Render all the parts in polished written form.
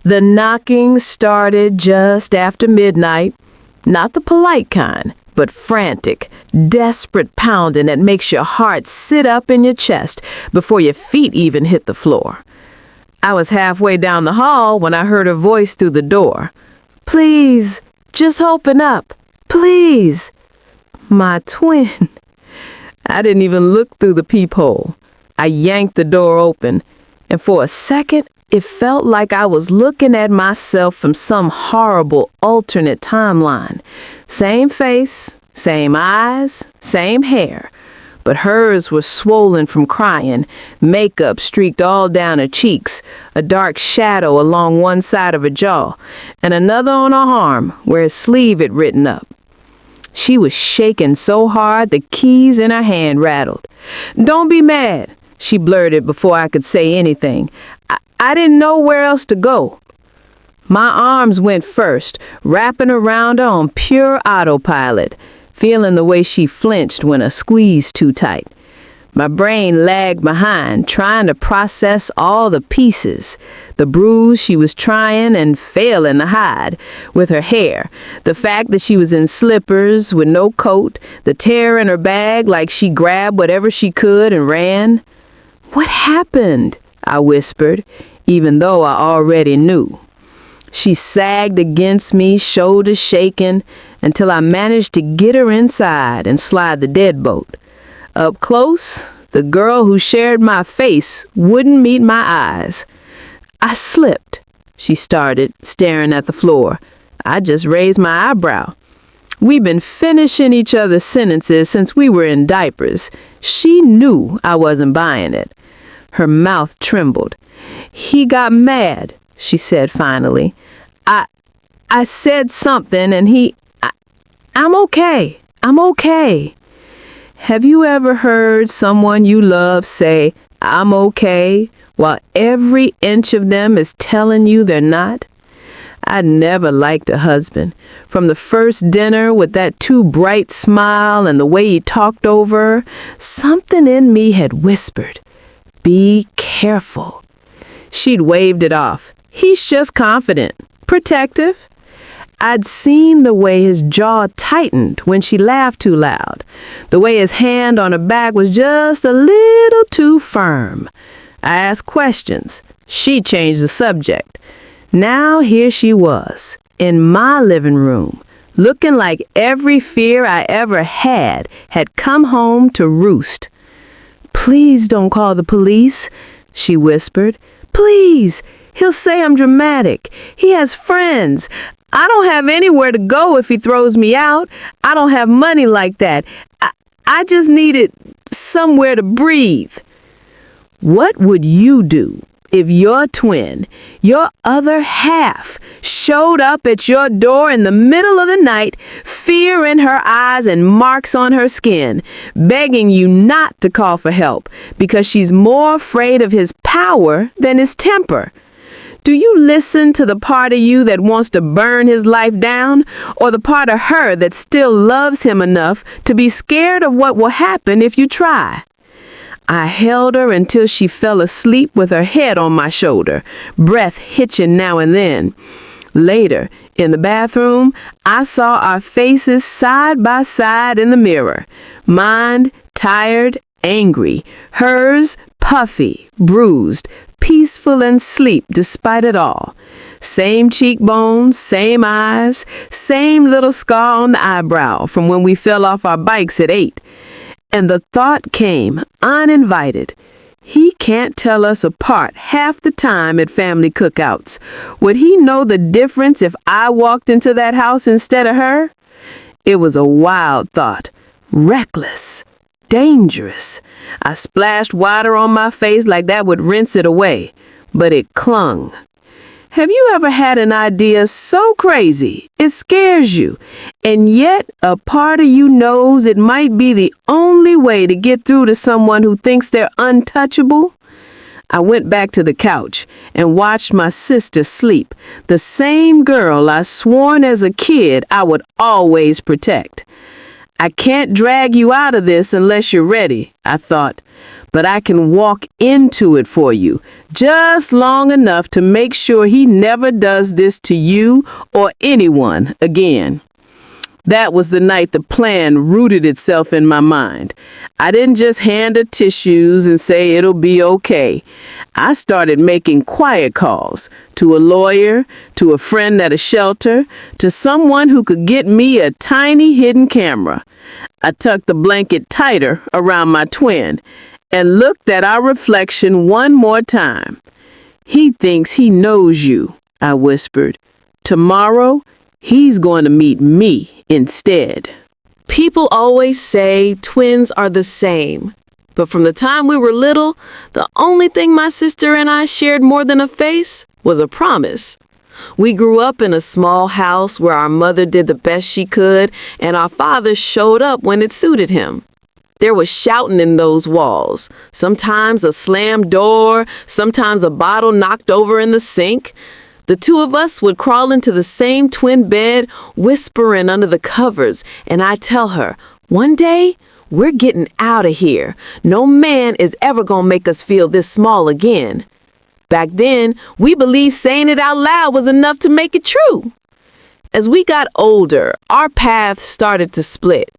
The knocking started just after midnight. Not the polite kind, but frantic, desperate pounding that makes your heart sit up in your chest before your feet even hit the floor. I was halfway down the hall when I heard a voice through the door. "Please, just open up. Please." My twin. I didn't even look through the peephole. I yanked the door open, and for a second, it felt like I was looking at myself from some horrible alternate timeline. Same face, same eyes, same hair, but hers was swollen from crying, makeup streaked all down her cheeks, a dark shadow along one side of her jaw, and another on her arm where her sleeve had written up. She was shaking so hard the keys in her hand rattled. "Don't be mad," she blurted before I could say anything. I didn't know where else to go." My arms went first, wrapping around her on pure autopilot, feeling the way she flinched when I squeezed too tight. My brain lagged behind, trying to process all the pieces. The bruise she was trying and failing to hide with her hair, the fact that she was in slippers with no coat, the tear in her bag like she grabbed whatever she could and ran. "What happened?" I whispered, even though I already knew. She sagged against me, shoulders shaking, until I managed to get her inside and slide the deadbolt. Up close, the girl who shared my face wouldn't meet my eyes. "I slipped," she started, staring at the floor. I just raised my eyebrow. We'd been finishing each other's sentences since we were in diapers. She knew I wasn't buying it. Her mouth trembled. "He got mad," she said finally. I said something and I'm okay. I'm okay." Have you ever heard someone you love say, "I'm okay," while every inch of them is telling you they're not? I never liked a husband. From the first dinner with that too bright smile and the way he talked over her, something in me had whispered, "Be careful." She'd waved it off. He's just confident, protective. I'd seen the way his jaw tightened when she laughed too loud, the way his hand on her back was just a little too firm. I asked questions. She changed the subject. Now here she was, in my living room, looking like every fear I ever had come home to roost. "Please don't call the police," she whispered. "Please, he'll say I'm dramatic. He has friends. I don't have anywhere to go if he throws me out. I don't have money like that. I just needed somewhere to breathe." What would you do if your twin, your other half, showed up at your door in the middle of the night, fear in her eyes and marks on her skin, begging you not to call for help because she's more afraid of his power than his temper? Do you listen to the part of you that wants to burn his life down, or the part of her that still loves him enough to be scared of what will happen if you try? I held her until she fell asleep with her head on my shoulder, breath hitching now and then. Later, in the bathroom, I saw our faces side by side in the mirror. Mine, tired, angry. Hers, puffy, bruised, peaceful and asleep despite it all. Same cheekbones, same eyes, same little scar on the eyebrow from when we fell off our bikes at 8. And the thought came, uninvited, he can't tell us apart half the time at family cookouts. Would he know the difference if I walked into that house instead of her? It was a wild thought, reckless, dangerous. I splashed water on my face like that would rinse it away, but it clung. Have you ever had an idea so crazy it scares you, and yet a part of you knows it might be the only way to get through to someone who thinks they're untouchable? I went back to the couch and watched my sister sleep, the same girl I sworn as a kid I would always protect. I can't drag you out of this unless you're ready, I thought. but I can walk into it for you, just long enough to make sure he never does this to you or anyone again. That was the night the plan rooted itself in my mind. I didn't just hand her tissues and say it'll be okay. I started making quiet calls to a lawyer, to a friend at a shelter, to someone who could get me a tiny hidden camera. I tucked the blanket tighter around my twin and looked at our reflection one more time. "He thinks he knows you," I whispered. "Tomorrow, he's going to meet me instead." People always say twins are the same. But from the time we were little, the only thing my sister and I shared more than a face was a promise. We grew up in a small house where our mother did the best she could and our father showed up when it suited him. There was shouting in those walls, sometimes a slammed door, sometimes a bottle knocked over in the sink. The two of us would crawl into the same twin bed, whispering under the covers, and I'd tell her, "One day, we're getting out of here. No man is ever gonna make us feel this small again." Back then, we believed saying it out loud was enough to make it true. As we got older, our paths started to split.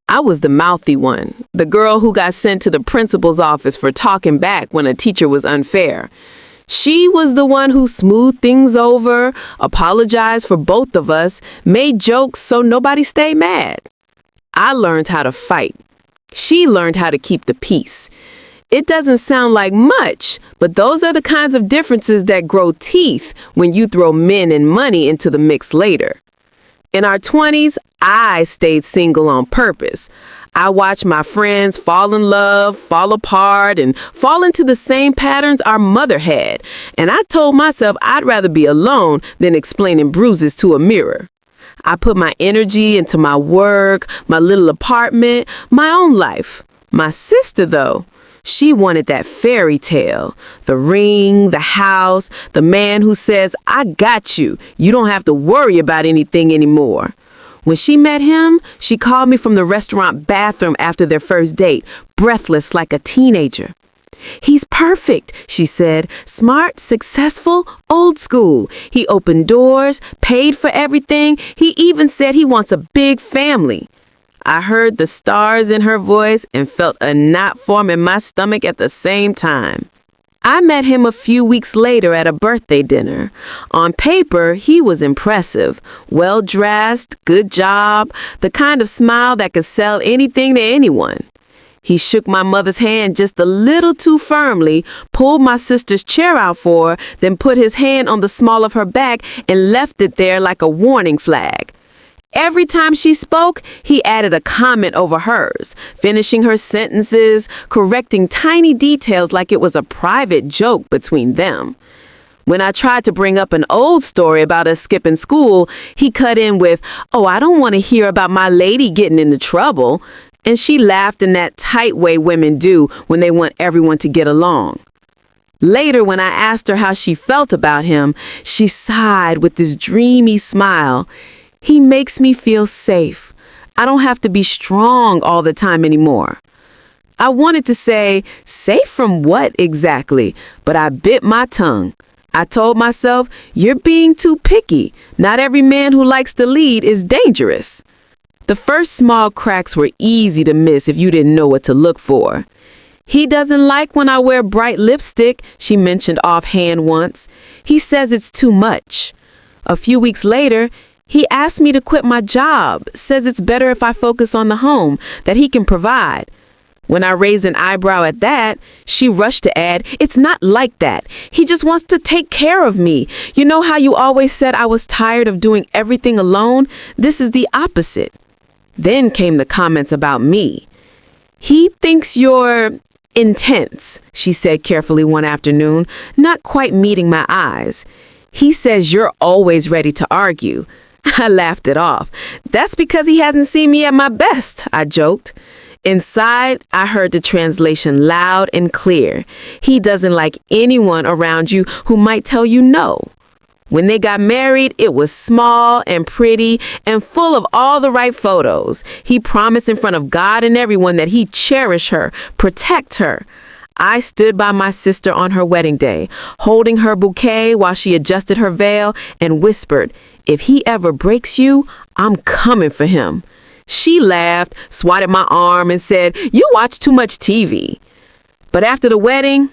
I was the mouthy one, the girl who got sent to the principal's office for talking back when a teacher was unfair. She was the one who smoothed things over, apologized for both of us, made jokes so nobody stayed mad. I learned how to fight. She learned how to keep the peace. It doesn't sound like much, but those are the kinds of differences that grow teeth when you throw men and money into the mix later. In our 20s, I stayed single on purpose. I watched my friends fall in love, fall apart, and fall into the same patterns our mother had. And I told myself I'd rather be alone than explaining bruises to a mirror. I put my energy into my work, my little apartment, my own life. My sister, though, she wanted that fairy tale. The ring, the house, the man who says, "I got you. You don't have to worry about anything anymore." When she met him, she called me from the restaurant bathroom after their first date, breathless like a teenager. "He's perfect," she said. "Smart, successful, old school. He opened doors, paid for everything. He even said he wants a big family." I heard the stars in her voice and felt a knot form in my stomach at the same time. I met him a few weeks later at a birthday dinner. On paper, he was impressive. Well-dressed, good job, the kind of smile that could sell anything to anyone. He shook my mother's hand just a little too firmly, pulled my sister's chair out for her, then put his hand on the small of her back and left it there like a warning flag. Every time she spoke, he added a comment over hers, finishing her sentences, correcting tiny details like it was a private joke between them. When I tried to bring up an old story about us skipping school, he cut in with, "Oh, I don't want to hear about my lady getting into trouble." And she laughed in that tight way women do when they want everyone to get along. Later, when I asked her how she felt about him, she sighed with this dreamy smile. "He makes me feel safe. I don't have to be strong all the time anymore." I wanted to say, safe from what exactly? But I bit my tongue. I told myself, you're being too picky. Not every man who likes to lead is dangerous. The first small cracks were easy to miss if you didn't know what to look for. "He doesn't like when I wear bright lipstick," she mentioned offhand once. "He says it's too much." A few weeks later, he asked me to quit my job, says it's better if I focus on the home, that he can provide. When I raised an eyebrow at that, she rushed to add, "It's not like that. He just wants to take care of me. You know how you always said I was tired of doing everything alone? This is the opposite." Then came the comments about me. "He thinks you're intense," she said carefully one afternoon, not quite meeting my eyes. "He says you're always ready to argue." I laughed it off. "That's because he hasn't seen me at my best," I joked. Inside, I heard the translation loud and clear. He doesn't like anyone around you who might tell you no. When they got married, it was small and pretty and full of all the right photos. He promised in front of God and everyone that he'd cherish her, protect her. I stood by my sister on her wedding day, holding her bouquet while she adjusted her veil and whispered, "If he ever breaks you, I'm coming for him." She laughed, swatted my arm, and said, "You watch too much TV." But after the wedding,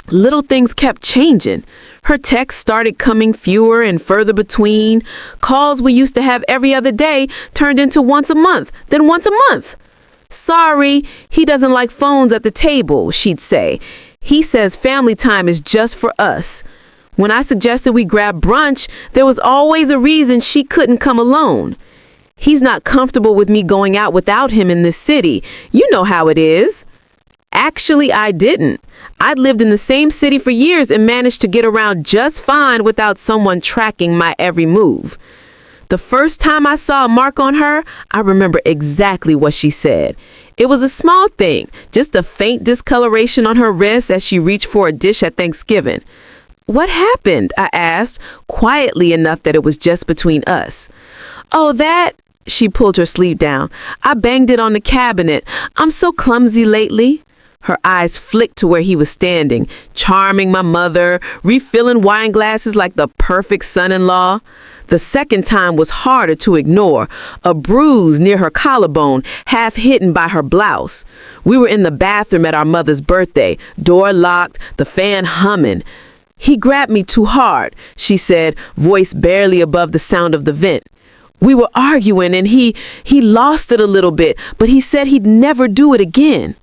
little things kept changing. Her texts started coming fewer and further between. Calls we used to have every other day turned into once a month, then once a month. "Sorry, he doesn't like phones at the table," she'd say. "He says family time is just for us." When I suggested we grab brunch, there was always a reason she couldn't come alone. "He's not comfortable with me going out without him in this city. You know how it is." Actually, I didn't. I'd lived in the same city for years and managed to get around just fine without someone tracking my every move. The first time I saw a mark on her, I remember exactly what she said. It was a small thing, just a faint discoloration on her wrist as she reached for a dish at Thanksgiving. "What happened?" I asked, quietly enough that it was just between us. "Oh, that..." She pulled her sleeve down. "I banged it on the cabinet. I'm so clumsy lately." Her eyes flicked to where he was standing, charming my mother, refilling wine glasses like the perfect son-in-law. The second time was harder to ignore, a bruise near her collarbone, half hidden by her blouse. We were in the bathroom at our mother's birthday, door locked, the fan humming. "He grabbed me too hard," she said, voice barely above the sound of the vent. "We were arguing and he lost it a little bit, but he said he'd never do it again."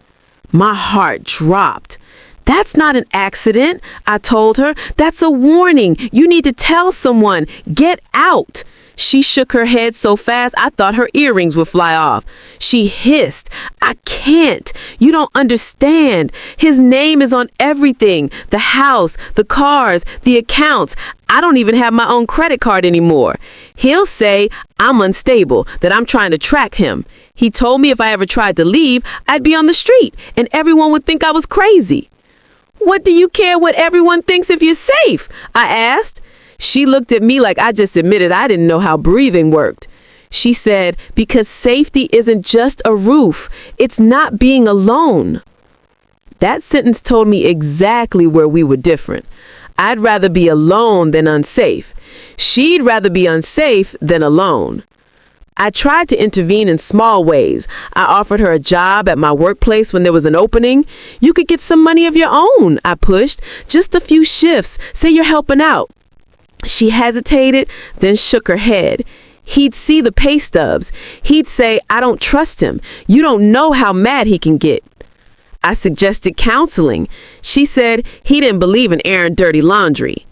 My heart dropped. "That's not an accident," I told her. "That's a warning. You need to tell someone. Get out." She shook her head so fast I thought her earrings would fly off. She hissed, "I can't. You don't understand. His name is on everything. The house, the cars, the accounts. I don't even have my own credit card anymore. He'll say I'm unstable, that I'm trying to track him. He told me if I ever tried to leave, I'd be on the street and everyone would think I was crazy." "What do you care what everyone thinks if you're safe?" I asked. She looked at me like I just admitted I didn't know how breathing worked. She said, "Because safety isn't just a roof. It's not being alone." That sentence told me exactly where we were different. I'd rather be alone than unsafe. She'd rather be unsafe than alone. I tried to intervene in small ways. I offered her a job at my workplace when there was an opening. "You could get some money of your own," I pushed. "Just a few shifts. Say you're helping out." She hesitated, then shook her head. He'd see the pay stubs. He'd say, "I don't trust him. You don't know how mad he can get." I suggested counseling. She said he didn't believe in airing dirty laundry.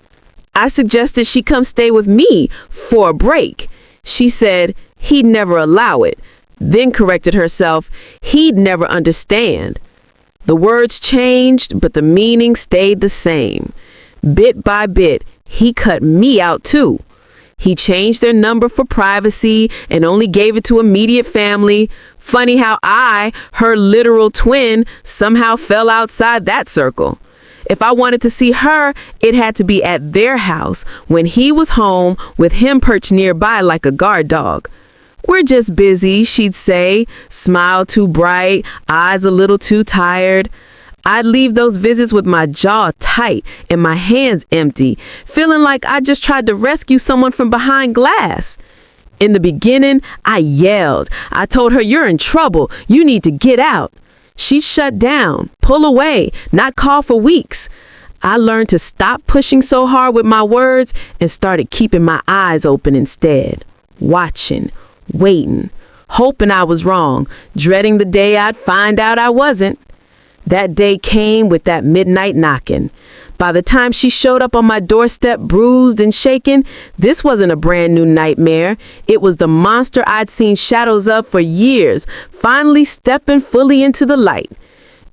I suggested she come stay with me for a break. She said he'd never allow it, then corrected herself, he'd never understand. The words changed, but the meaning stayed the same. Bit by bit, he cut me out too. He changed their number for privacy and only gave it to immediate family. Funny how I, her literal twin, somehow fell outside that circle. If I wanted to see her, it had to be at their house when he was home with him perched nearby like a guard dog. "We're just busy," she'd say, smile too bright, eyes a little too tired. I'd leave those visits with my jaw tight and my hands empty, feeling like I just tried to rescue someone from behind glass. In the beginning, I yelled. I told her, "You're in trouble. You need to get out." She'd shut down, pull away, not call for weeks. I learned to stop pushing so hard with my words and started keeping my eyes open instead, watching, waiting, hoping I was wrong, dreading the day I'd find out I wasn't. That day came with that midnight knocking. By the time she showed up on my doorstep, bruised and shaken, this wasn't a brand new nightmare. It was the monster I'd seen shadows of for years, finally stepping fully into the light.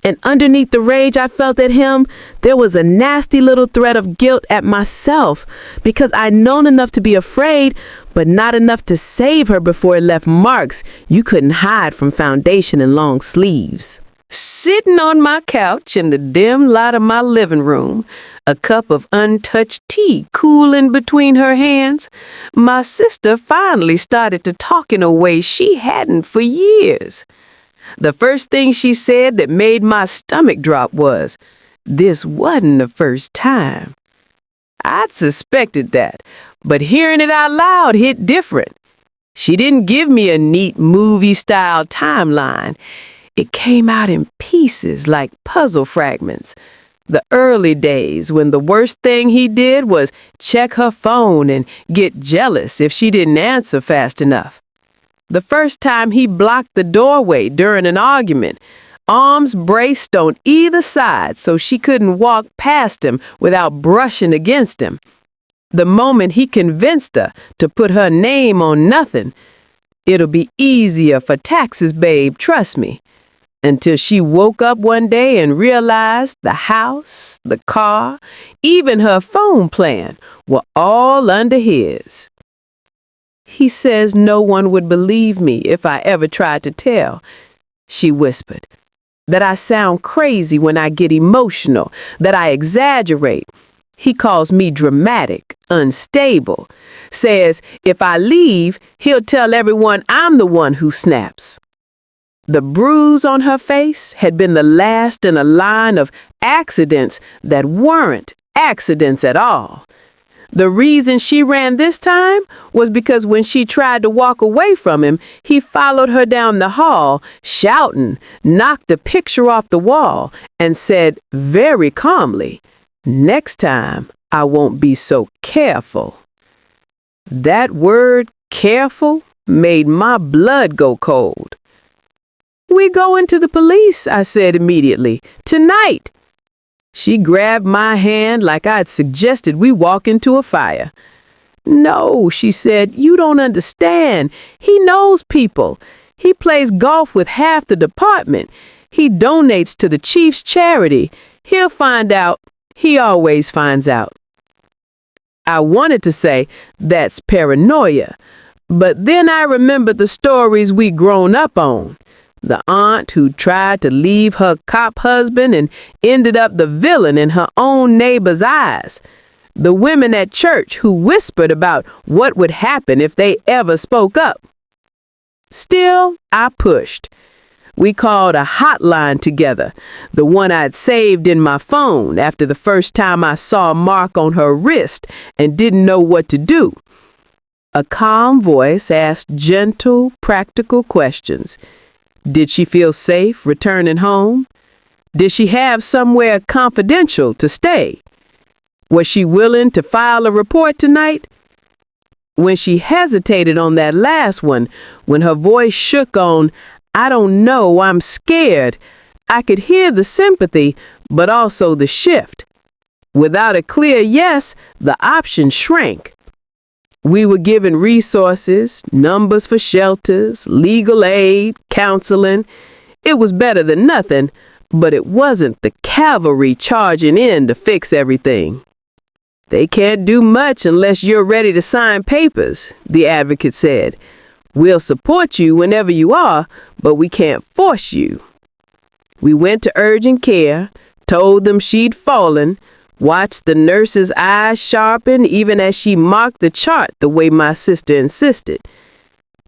And underneath the rage I felt at him, there was a nasty little thread of guilt at myself, because I'd known enough to be afraid, but not enough to save her before it left marks you couldn't hide from foundation and long sleeves. Sitting on my couch in the dim light of my living room, a cup of untouched tea cooling between her hands, my sister finally started to talk in a way she hadn't for years. The first thing she said that made my stomach drop was, "This wasn't the first time." I'd suspected that, but hearing it out loud hit different. She didn't give me a neat movie-style timeline. It came out in pieces like puzzle fragments. The early days when the worst thing he did was check her phone and get jealous if she didn't answer fast enough. The first time he blocked the doorway during an argument, arms braced on either side so she couldn't walk past him without brushing against him. The moment he convinced her to put her name on nothing, "It'll be easier for taxes, babe, trust me," until she woke up one day and realized the house, the car, even her phone plan were all under his. "He says no one would believe me if I ever tried to tell," she whispered. "That I sound crazy when I get emotional, that I exaggerate. He calls me dramatic, unstable. Says if I leave, he'll tell everyone I'm the one who snaps." The bruise on her face had been the last in a line of accidents that weren't accidents at all. The reason she ran this time was because when she tried to walk away from him, he followed her down the hall, shouting, knocked a picture off the wall, and said very calmly, "Next time, I won't be so careful." That word, careful, made my blood go cold. "We going to the police," I said immediately. "Tonight." She grabbed my hand like I'd suggested we walk into a fire. "No," she said, "you don't understand. He knows people. He plays golf with half the department. He donates to the chief's charity. He'll find out. He always finds out." I wanted to say, "That's paranoia," but then I remembered the stories we'd grown up on. The aunt who tried to leave her cop husband and ended up the villain in her own neighbor's eyes. The women at church who whispered about what would happen if they ever spoke up. Still, I pushed. We called a hotline together, the one I'd saved in my phone after the first time I saw a mark on her wrist and didn't know what to do. A calm voice asked gentle, practical questions. Did she feel safe returning home? Did she have somewhere confidential to stay? Was she willing to file a report tonight? When she hesitated on that last one, when her voice shook on, "I don't know, I'm scared," I could hear the sympathy, but also the shift. Without a clear yes, the option shrank. We were given resources, numbers for shelters, legal aid, counseling. It was better than nothing, but it wasn't the cavalry charging in to fix everything. "They can't do much unless you're ready to sign papers," the advocate said. "We'll support you whenever you are, but we can't force you." We went to urgent care, told them she'd fallen, watched the nurse's eyes sharpen even as she marked the chart the way my sister insisted.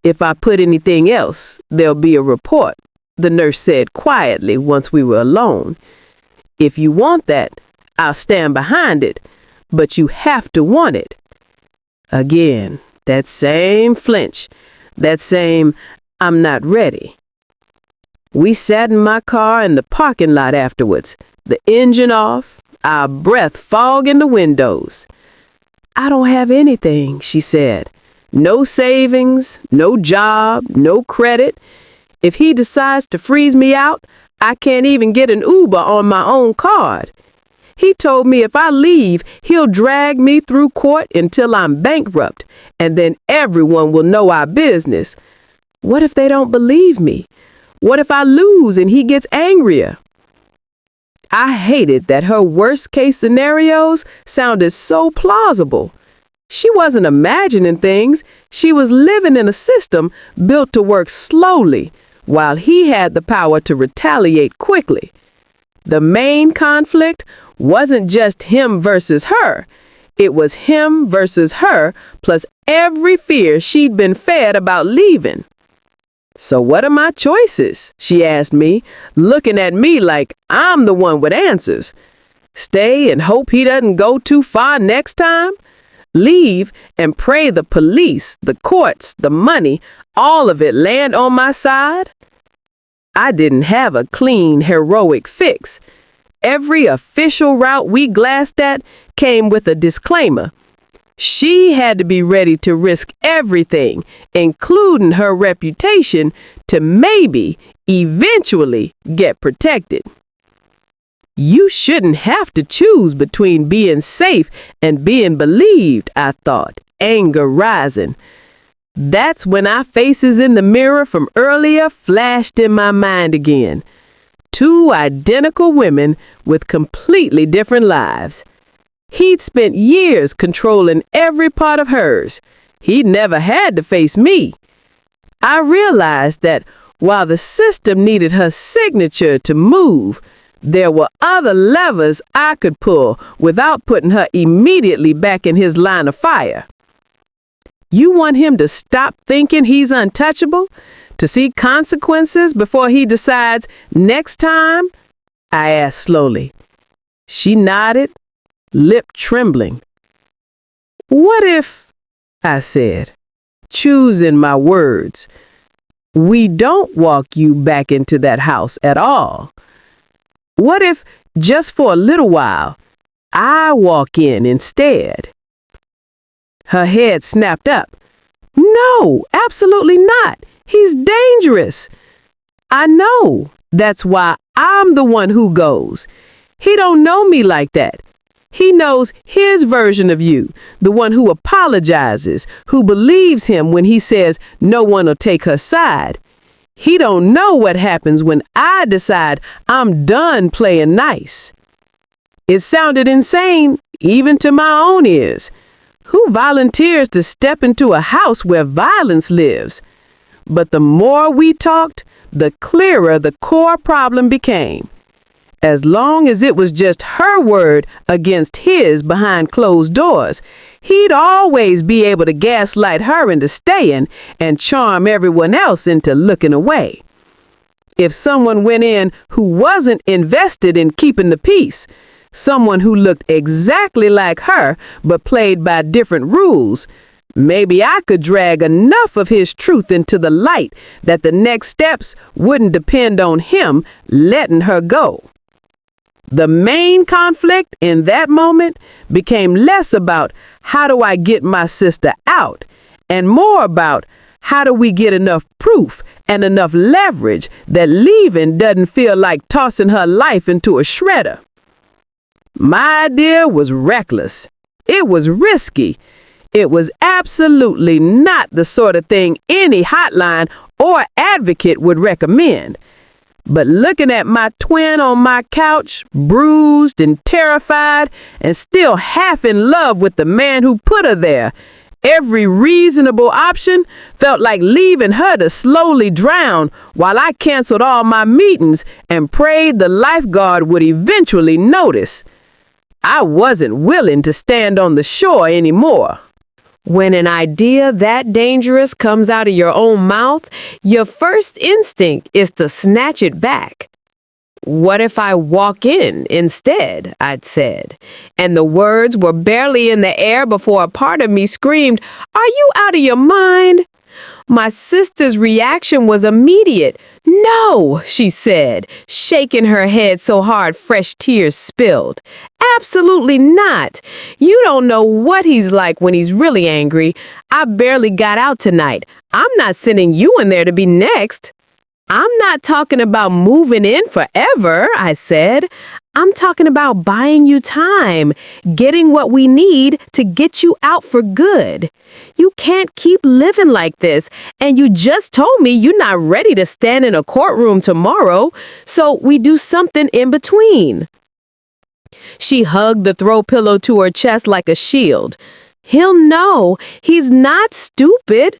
"If I put anything else, there'll be a report," the nurse said quietly once we were alone. "If you want that, I'll stand behind it, but you have to want it." Again, that same flinch, that same "I'm not ready." We sat in my car in the parking lot afterwards, the engine off, our breath fogging the windows. "I don't have anything," she said. "No savings, no job, no credit. If he decides to freeze me out, I can't even get an Uber on my own card. He told me if I leave, he'll drag me through court until I'm bankrupt, and then everyone will know our business. What if they don't believe me? What if I lose and he gets angrier?" I hated that her worst-case scenarios sounded so plausible. She wasn't imagining things. She was living in a system built to work slowly, while he had the power to retaliate quickly. The main conflict wasn't just him versus her. It was him versus her, plus every fear she'd been fed about leaving. "So what are my choices?" she asked me, looking at me like I'm the one with answers. Stay and hope he doesn't go too far next time? Leave and pray the police, the courts, the money, all of it land on my side? I didn't have a clean, heroic fix. Every official route we glanced at came with a disclaimer. She had to be ready to risk everything, including her reputation, to maybe, eventually, get protected. You shouldn't have to choose between being safe and being believed, I thought, anger rising. That's when our faces in the mirror from earlier flashed in my mind again. Two identical women with completely different lives. He'd spent years controlling every part of hers. He'd never had to face me. I realized that while the system needed her signature to move, there were other levers I could pull without putting her immediately back in his line of fire. You want him to stop thinking he's untouchable? To see consequences before he decides next time? I asked slowly. She nodded, lip trembling. What if, I said, choosing my words, we don't walk you back into that house at all? What if, just for a little while, I walk in instead? Her head snapped up. No, absolutely not. He's dangerous. I know. That's why I'm the one who goes. He don't know me like that. He knows his version of you, the one who apologizes, who believes him when he says no one will take her side. He don't know what happens when I decide I'm done playing nice. It sounded insane, even to my own ears. Who volunteers to step into a house where violence lives? But the more we talked, the clearer the core problem became. As long as it was just her word against his behind closed doors, he'd always be able to gaslight her into staying and charm everyone else into looking away. If someone went in who wasn't invested in keeping the peace, someone who looked exactly like her but played by different rules, maybe I could drag enough of his truth into the light that the next steps wouldn't depend on him letting her go. The main conflict in that moment became less about how do I get my sister out and more about how do we get enough proof and enough leverage that leaving doesn't feel like tossing her life into a shredder. My idea was reckless. It was risky. It was absolutely not the sort of thing any hotline or advocate would recommend. But looking at my twin on my couch, bruised and terrified, and still half in love with the man who put her there, every reasonable option felt like leaving her to slowly drown while I canceled all my meetings and prayed the lifeguard would eventually notice. I wasn't willing to stand on the shore anymore. When an idea that dangerous comes out of your own mouth, your first instinct is to snatch it back. What if I walk in instead? I'd said. And the words were barely in the air before a part of me screamed, "Are you out of your mind?" My sister's reaction was immediate. "No," she said, shaking her head so hard fresh tears spilled. "Absolutely not. You don't know what he's like when he's really angry. I barely got out tonight. I'm not sending you in there to be next." "I'm not talking about moving in forever," I said. "I'm talking about buying you time, getting what we need to get you out for good. You can't keep living like this, and you just told me you're not ready to stand in a courtroom tomorrow, so we do something in between." She hugged the throw pillow to her chest like a shield. "He'll know. He's not stupid.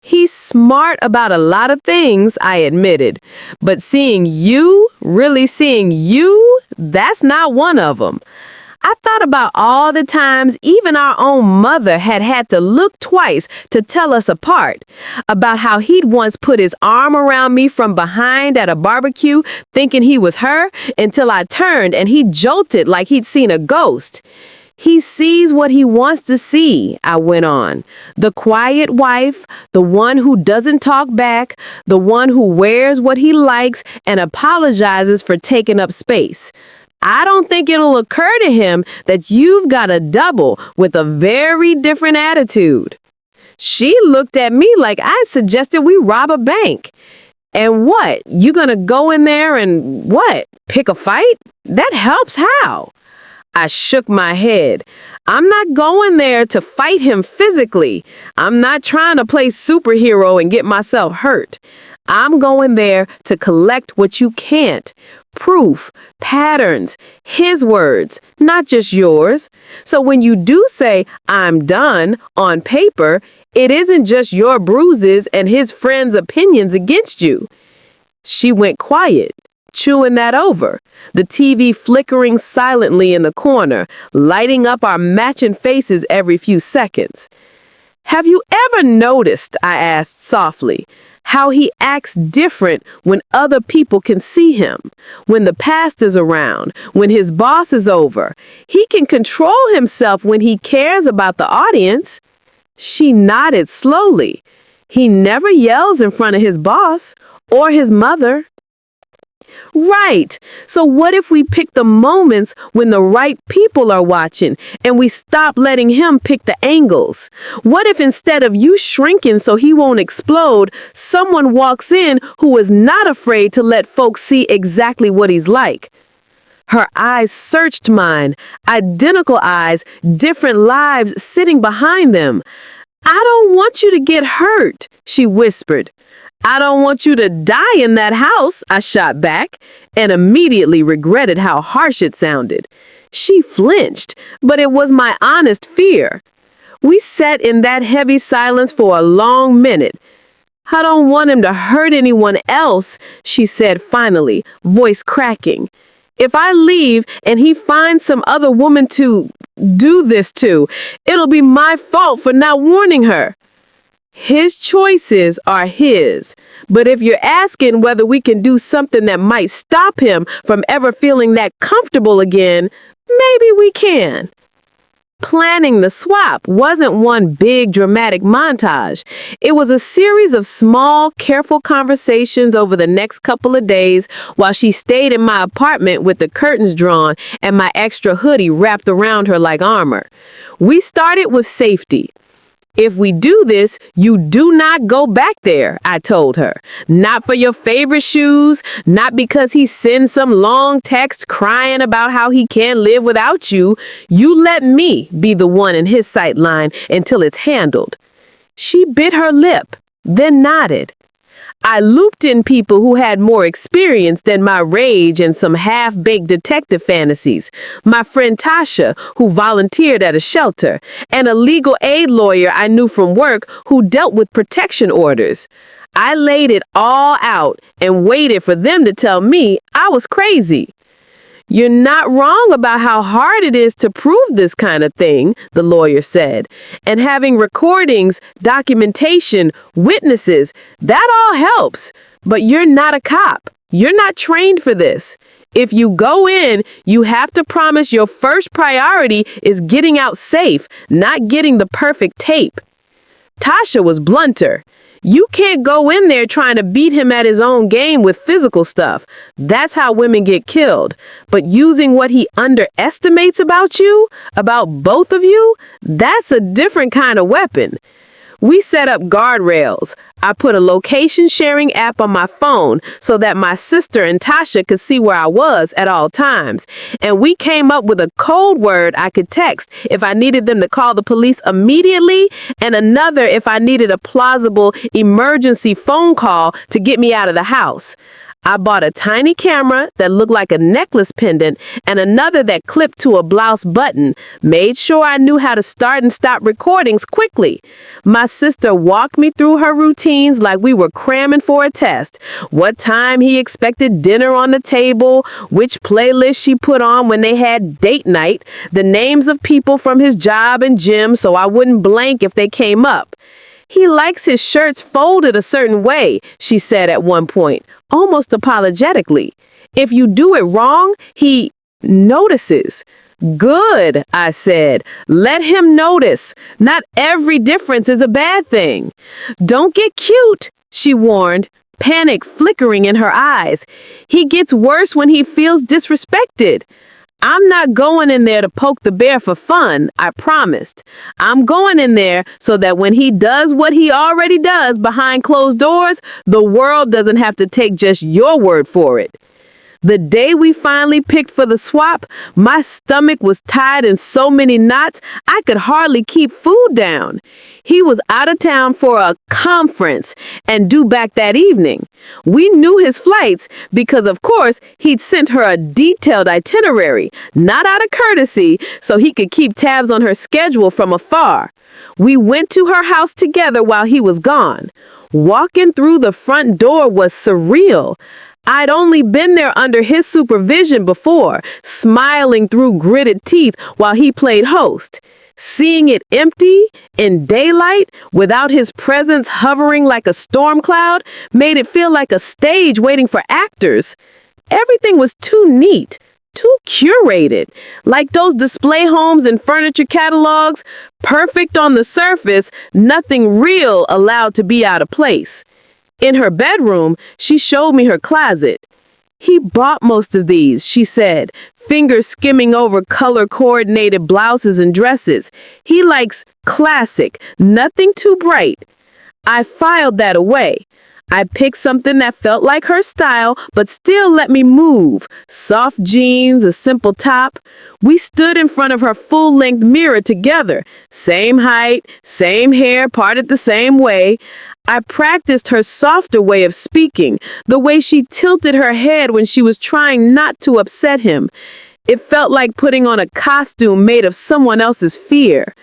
He's smart about a lot of things," I admitted. "But seeing you, really seeing you, that's not one of them. I thought about all the times even our own mother had to look twice to tell us apart, about how he'd once put his arm around me from behind at a barbecue thinking he was her until I turned and he jolted like he'd seen a ghost. He sees what he wants to see, I went on. The quiet wife, the one who doesn't talk back, the one who wears what he likes and apologizes for taking up space. I don't think it'll occur to him that you've got a double with a very different attitude. She looked at me like I suggested we rob a bank. And what? You gonna go in there and what? Pick a fight? That helps how? I shook my head. I'm not going there to fight him physically. I'm not trying to play superhero and get myself hurt. I'm going there to collect what you can't. Proof, patterns, his words, not just yours. So when you do say, I'm done, on paper, it isn't just your bruises and his friends' opinions against you. She went quiet, chewing that over, the TV flickering silently in the corner, lighting up our matching faces every few seconds. Have you ever noticed, I asked softly, how he acts different when other people can see him, when the pastor's around, when his boss is over? He can control himself when he cares about the audience. She nodded slowly. He never yells in front of his boss or his mother. Right. So what if we pick the moments when the right people are watching and we stop letting him pick the angles? What if instead of you shrinking so he won't explode, someone walks in who is not afraid to let folks see exactly what he's like? Her eyes searched mine, identical eyes, different lives sitting behind them. I don't want you to get hurt, she whispered. I don't want you to die in that house, I shot back, and immediately regretted how harsh it sounded. She flinched, but it was my honest fear. We sat in that heavy silence for a long minute. I don't want him to hurt anyone else, she said finally, voice cracking. If I leave and he finds some other woman to do this to, it'll be my fault for not warning her. His choices are his, but if you're asking whether we can do something that might stop him from ever feeling that comfortable again, maybe we can. Planning the swap wasn't one big dramatic montage. It was a series of small, careful conversations over the next couple of days while she stayed in my apartment with the curtains drawn and my extra hoodie wrapped around her like armor. We started with safety. If we do this, you do not go back there, I told her. Not for your favorite shoes, not because he sends some long text crying about how he can't live without you. You let me be the one in his sight line until it's handled. She bit her lip, then nodded. I looped in people who had more experience than my rage and some half-baked detective fantasies. My friend Tasha, who volunteered at a shelter, and a legal aid lawyer I knew from work who dealt with protection orders. I laid it all out and waited for them to tell me I was crazy. You're not wrong about how hard it is to prove this kind of thing, the lawyer said. And having recordings, documentation, witnesses, that all helps. But you're not a cop. You're not trained for this. If you go in, you have to promise your first priority is getting out safe, not getting the perfect tape. Tasha was blunter. You can't go in there trying to beat him at his own game with physical stuff. That's how women get killed. But using what he underestimates about you, about both of you, that's a different kind of weapon. We set up guardrails. I put a location sharing app on my phone so that my sister and Tasha could see where I was at all times. And we came up with a code word I could text if I needed them to call the police immediately, and another if I needed a plausible emergency phone call to get me out of the house. I bought a tiny camera that looked like a necklace pendant and another that clipped to a blouse button, made sure I knew how to start and stop recordings quickly. My sister walked me through her routines like we were cramming for a test. What time he expected dinner on the table, which playlist she put on when they had date night, the names of people from his job and gym so I wouldn't blank if they came up. He likes his shirts folded a certain way, she said at one point, almost apologetically. If you do it wrong, he notices. Good, I said. Let him notice. Not every difference is a bad thing. Don't get cute, she warned, panic flickering in her eyes. He gets worse when he feels disrespected. I'm not going in there to poke the bear for fun, I promised. I'm going in there so that when he does what he already does behind closed doors, the world doesn't have to take just your word for it. The day we finally picked for the swap, my stomach was tied in so many knots I could hardly keep food down. He was out of town for a conference and due back that evening. We knew his flights because, of course, he'd sent her a detailed itinerary, not out of courtesy, so he could keep tabs on her schedule from afar. We went to her house together while he was gone. Walking through the front door was surreal. I'd only been there under his supervision before, smiling through gritted teeth while he played host. Seeing it empty, in daylight, without his presence hovering like a storm cloud, made it feel like a stage waiting for actors. Everything was too neat, too curated, like those display homes and furniture catalogs, perfect on the surface, nothing real allowed to be out of place. In her bedroom, she showed me her closet. He bought most of these, she said, fingers skimming over color-coordinated blouses and dresses. He likes classic, nothing too bright. I filed that away. I picked something that felt like her style, but still let me move. Soft jeans, a simple top. We stood in front of her full-length mirror together. Same height, same hair, parted the same way. I practiced her softer way of speaking, the way she tilted her head when she was trying not to upset him. It felt like putting on a costume made of someone else's fear.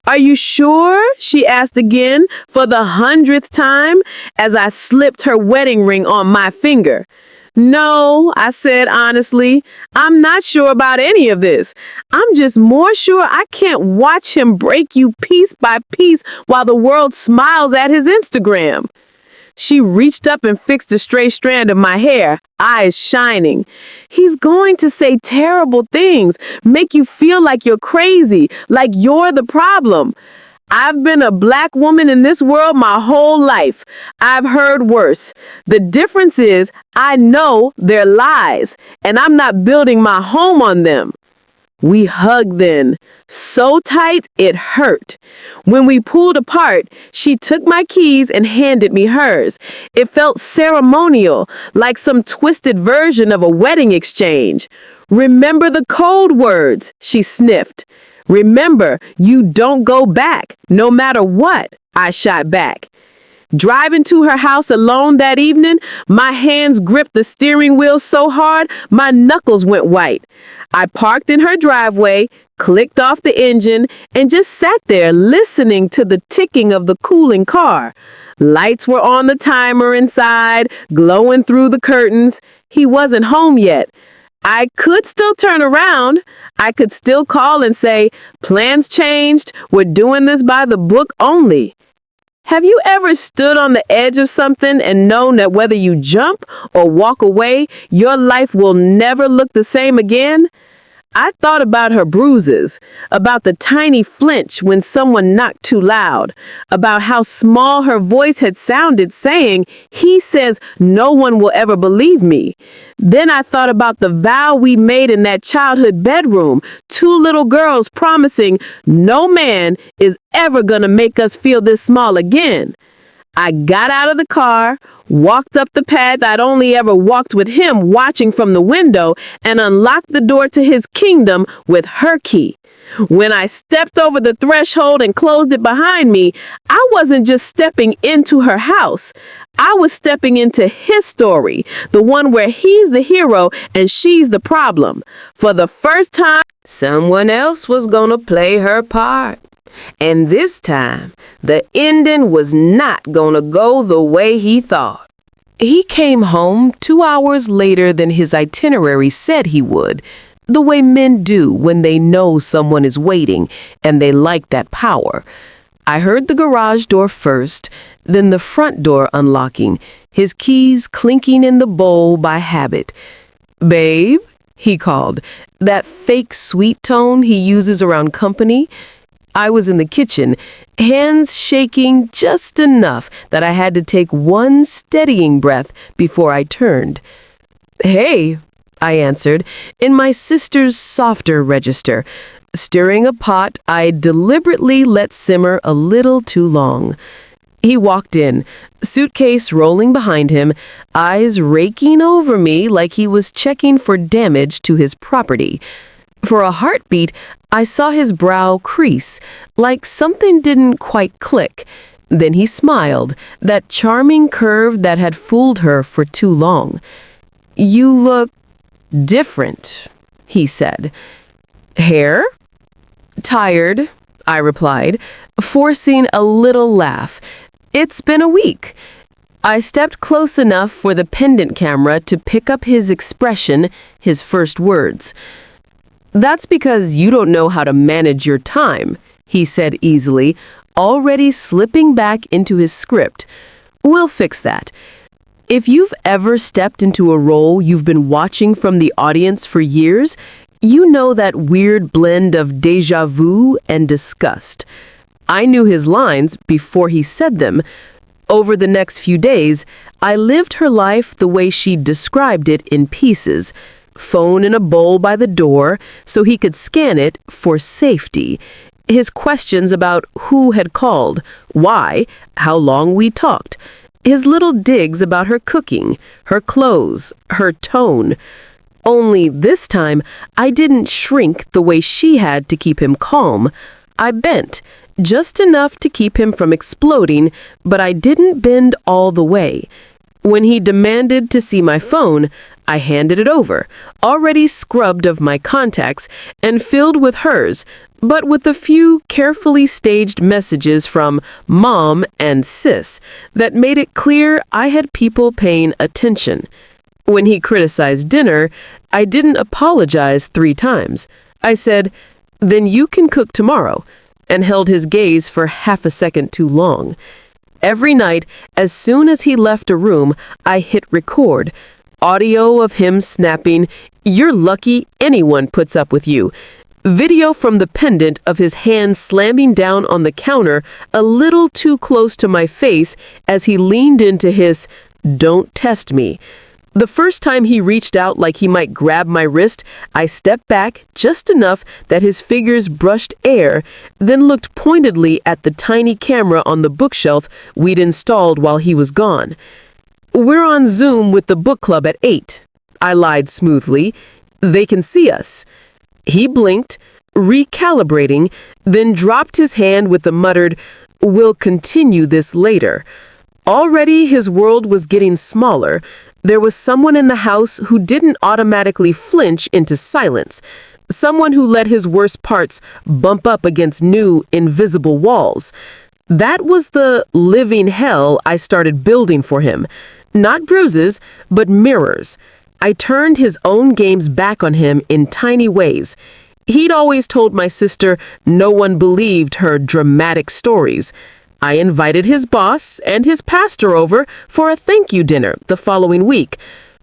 Are you sure? She asked again, for the 100th time, as I slipped her wedding ring on my finger. No, I said honestly, I'm not sure about any of this. I'm just more sure I can't watch him break you piece by piece while the world smiles at his Instagram. She reached up and fixed a stray strand of my hair, eyes shining. He's going to say terrible things, make you feel like you're crazy, like you're the problem. I've been a black woman in this world my whole life. I've heard worse. The difference is I know they're lies, and I'm not building my home on them. We hugged then, so tight it hurt. When we pulled apart, she took my keys and handed me hers. It felt ceremonial, like some twisted version of a wedding exchange. Remember the code words, she sniffed. Remember, you don't go back, no matter what, I shot back. Driving to her house alone that evening, my hands gripped the steering wheel so hard, my knuckles went white. I parked in her driveway, clicked off the engine, and just sat there listening to the ticking of the cooling car. Lights were on the timer inside, glowing through the curtains. He wasn't home yet. I could still turn around. I could still call and say, plans changed. We're doing this by the book only. Have you ever stood on the edge of something and known that whether you jump or walk away, your life will never look the same again? I thought about her bruises, about the tiny flinch when someone knocked too loud, about how small her voice had sounded saying, he says no one will ever believe me. Then I thought about the vow we made in that childhood bedroom, two little girls promising no man is ever gonna make us feel this small again. I got out of the car, walked up the path I'd only ever walked with him watching from the window, and unlocked the door to his kingdom with her key. When I stepped over the threshold and closed it behind me, I wasn't just stepping into her house. I was stepping into his story, the one where he's the hero and she's the problem. For the first time, someone else was gonna play her part. And this time, the ending was not gonna go the way he thought. He came home 2 hours later than his itinerary said he would, the way men do when they know someone is waiting and they like that power. I heard the garage door first, then the front door unlocking, his keys clinking in the bowl by habit. "Babe," he called, that fake sweet tone he uses around company. I was in the kitchen, hands shaking just enough that I had to take one steadying breath before I turned. "Hey," I answered, in my sister's softer register, stirring a pot I deliberately let simmer a little too long. He walked in, suitcase rolling behind him, eyes raking over me like he was checking for damage to his property. For a heartbeat, I saw his brow crease, like something didn't quite click. Then he smiled, that charming curve that had fooled her for too long. "You look different," he said. "Hair?" "Tired," I replied, forcing a little laugh. "It's been a week." I stepped close enough for the pendant camera to pick up his expression, his first words. "That's because you don't know how to manage your time," he said easily, already slipping back into his script. "We'll fix that." If you've ever stepped into a role you've been watching from the audience for years, you know that weird blend of déjà vu and disgust. I knew his lines before he said them. Over the next few days, I lived her life the way she described it in pieces. Phone in a bowl by the door so he could scan it for safety. His questions about who had called, why, how long we talked. His little digs about her cooking, her clothes, her tone. Only this time, I didn't shrink the way she had to keep him calm. I bent, just enough to keep him from exploding, but I didn't bend all the way. When he demanded to see my phone, I handed it over, already scrubbed of my contacts and filled with hers, but with a few carefully staged messages from Mom and Sis that made it clear I had people paying attention. When he criticized dinner, I didn't apologize 3 times. I said, "Then you can cook tomorrow," and held his gaze for half a second too long. Every night, as soon as he left a room, I hit record. Audio of him snapping, "You're lucky anyone puts up with you." Video from the pendant of his hand slamming down on the counter a little too close to my face as he leaned into his, "Don't test me." The first time he reached out like he might grab my wrist, I stepped back just enough that his fingers brushed air, then looked pointedly at the tiny camera on the bookshelf we'd installed while he was gone. "We're on Zoom with the book club at 8, I lied smoothly. "They can see us." He blinked, recalibrating, then dropped his hand with the muttered, "We'll continue this later." Already his world was getting smaller. There was someone in the house who didn't automatically flinch into silence. Someone who let his worst parts bump up against new, invisible walls. That was the living hell I started building for him. Not bruises, but mirrors. I turned his own games back on him in tiny ways. He'd always told my sister no one believed her dramatic stories. I invited his boss and his pastor over for a thank you dinner the following week.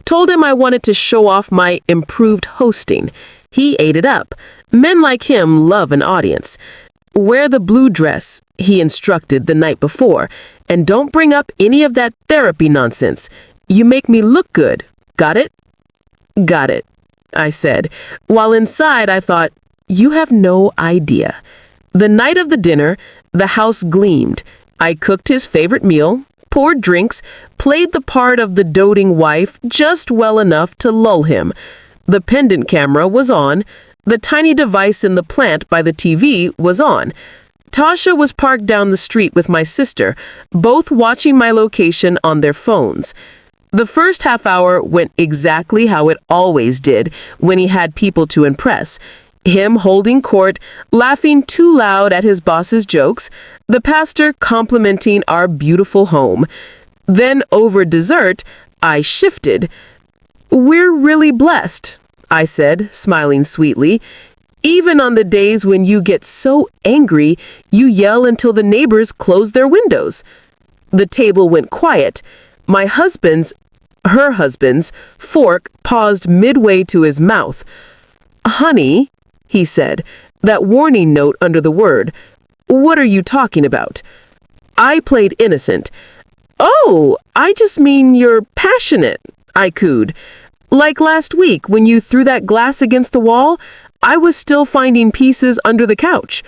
Told him I wanted to show off my improved hosting. He ate it up. Men like him love an audience. "Wear the blue dress," he instructed the night before, "and don't bring up any of that therapy nonsense. You make me look good. Got it?" "Got it," I said, while inside I thought, "You have no idea." The night of the dinner, the house gleamed. I cooked his favorite meal, poured drinks, played the part of the doting wife just well enough to lull him. The pendant camera was on. The tiny device in the plant by the TV was on. Tasha was parked down the street with my sister, both watching my location on their phones. The first half hour went exactly how it always did when he had people to impress. Him holding court, laughing too loud at his boss's jokes, the pastor complimenting our beautiful home. Then over dessert, I shifted. "We're really blessed," I said, smiling sweetly. "Even on the days when you get so angry, you yell until the neighbors close their windows." The table went quiet. Her husband's, fork paused midway to his mouth. "Honey," he said, that warning note under the word. "What are you talking about?" I played innocent. "Oh, I just mean you're passionate," I cooed. "Like last week when you threw that glass against the wall, I was still finding pieces under the couch."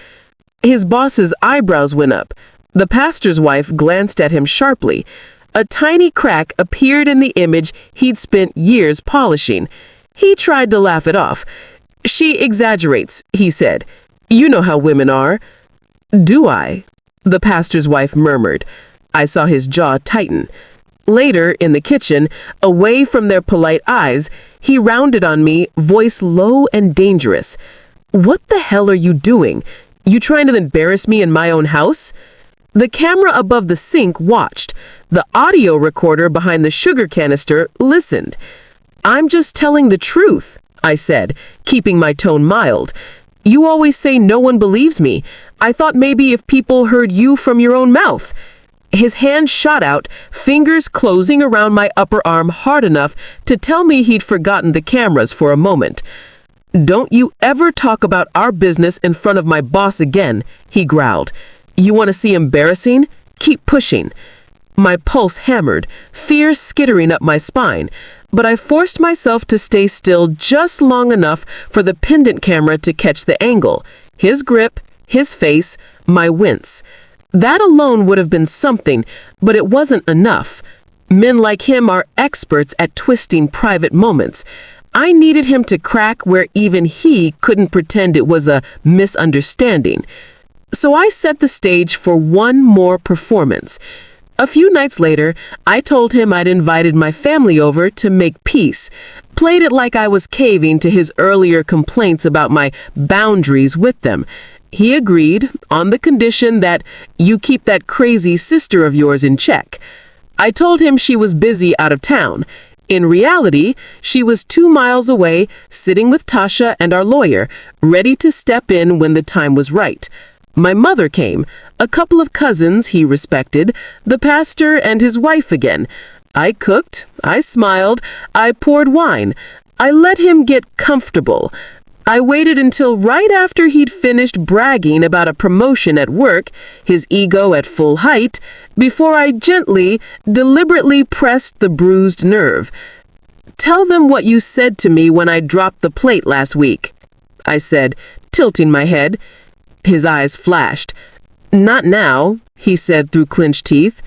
His boss's eyebrows went up. The pastor's wife glanced at him sharply. A tiny crack appeared in the image he'd spent years polishing. He tried to laugh it off. "She exaggerates," he said. "You know how women are." "Do I?" the pastor's wife murmured. I saw his jaw tighten. Later, in the kitchen, away from their polite eyes, he rounded on me, voice low and dangerous. "What the hell are you doing? You trying to embarrass me in my own house?" The camera above the sink watched. The audio recorder behind the sugar canister listened. "I'm just telling the truth," I said, keeping my tone mild. "You always say no one believes me. I thought maybe if people heard you from your own mouth." His hand shot out, fingers closing around my upper arm hard enough to tell me he'd forgotten the cameras for a moment. "Don't you ever talk about our business in front of my boss again," he growled. "You want to see embarrassing? Keep pushing." My pulse hammered, fear skittering up my spine, but I forced myself to stay still just long enough for the pendant camera to catch the angle. His grip, his face, my wince. That alone would have been something, but it wasn't enough. Men like him are experts at twisting private moments. I needed him to crack where even he couldn't pretend it was a misunderstanding. So I set the stage for one more performance. A few nights later, I told him I'd invited my family over to make peace, played it like I was caving to his earlier complaints about my boundaries with them. He agreed, on the condition that you keep that crazy sister of yours in check. I told him she was busy out of town. In reality, she was 2 miles away, sitting with Tasha and our lawyer, ready to step in when the time was right. My mother came, a couple of cousins he respected, the pastor and his wife again. I cooked, I smiled, I poured wine. I let him get comfortable. I waited until right after he'd finished bragging about a promotion at work, his ego at full height, before I gently, deliberately pressed the bruised nerve. "Tell them what you said to me when I dropped the plate last week," I said, tilting my head. His eyes flashed. "Not now," he said through clenched teeth.